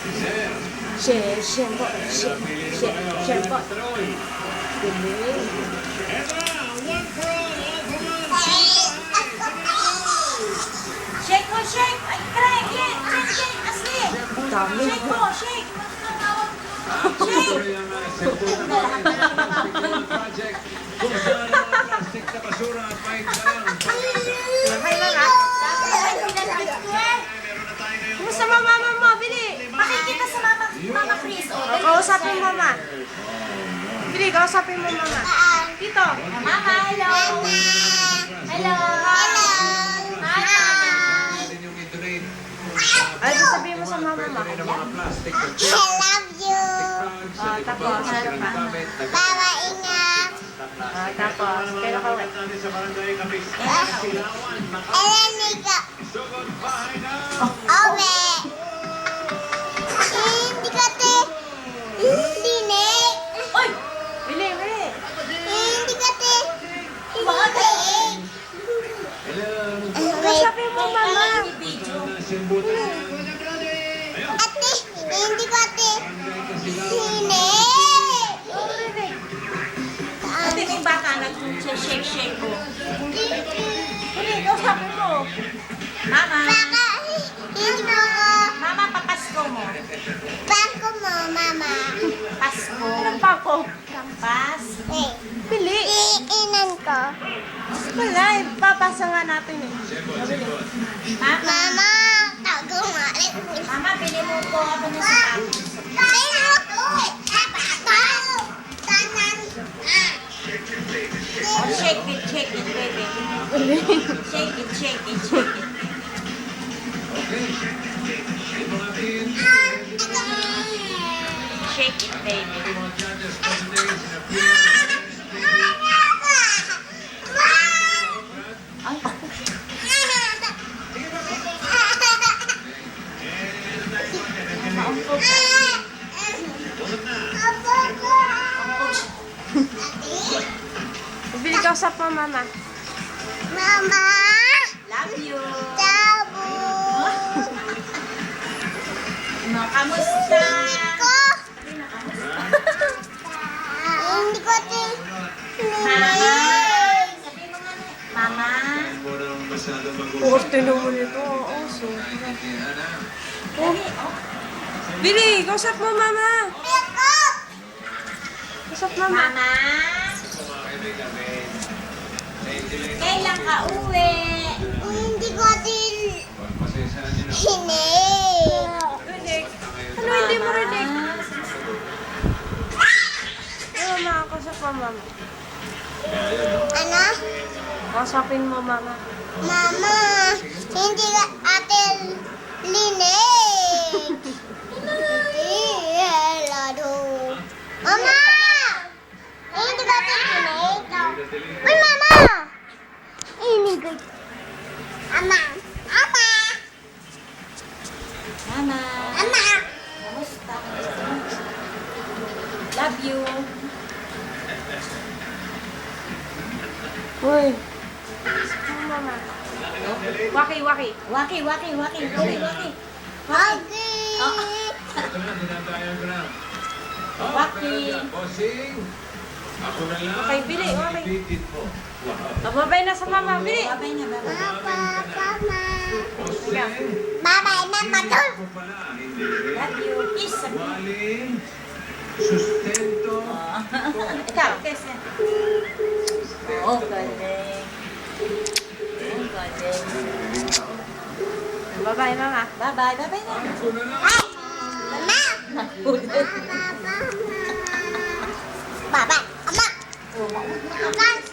Share po. Share po. Galing. Shake mo, shake! Ay, Craig! Shake! Asli! Dami. Shake mo, shake! Shake! Hi, mama. Kumusta mo, mama mo? Bili. Makikita sa Mama Chris. Kausapin mo, mama. Bili, kausapin mo, mama. Dito. Mama, hello! Hello! Mama! Ay, sabihin mo sa mama mo. I love you. Tapos, ano pa? Baba, ingat. Tapos, kailan ka uwi? Elenika. Owe. Hindi ka te. Hindi ne. Uy! Bili, bili. Hindi ka te. Bakit? Kausapin mo, mama. Video. Ate, hindi ka te. Hindi. Ate, may bata nag-shake ko. Bili, kausapin mo. Mama! Baka, hindi mo ko. Mama, papasko mo. Bako mo, mama. Pasko. Anong pako? Pas. Eh, Bili. iinan ko. Wala, ipapasa nga natin eh. Mama! Mama, tago nga. Mama, bili mo po ako ng sapatos. Oh, shake it, baby. Shake it, shake it, shake it. Shake it, baby. Ay, Bili, kausap mo, mama. Mama, love you. tabu. No, kamusta? Ko. Hindi ko te. Mama. Sabi mo nga na. Mama. Orte naman ito. Oo, so. Dali, oh. Bili, kausap mo, mama. Kausap mama. Mama. Kailan ka uwi? Hindi ko din. Hindi. Ano, hindi mo rinig? Ano, mama, kausap mo, mama. Ano? Kausapin mo, mama. Mama, hindi ka ate linig. Lado. Mama! Hindi ka ate linig. Uy, mama! Hindi ko. Mama! Mama! Mama. Mama! Kamusta? Love you. Uy. Ano, mama? Waki. Waki. Okay. Oh. Waki. Ako na lang. Okay, bili, okay. Bitit mo. Wow. Mababay na sa mama, bili. Babay na, babay. Papa, mama. Jose, Bye-bye na, patul. ako pala, hindi. Love you. Kiss. Waling sustento. Ikaw, kiss. Oh, galing. Oh, galing. Bye-bye, mama. Bye-bye. Bye-bye na. Ako na lang. Mama! Nahulog. Bye-bye. Mama! Oh, Mama!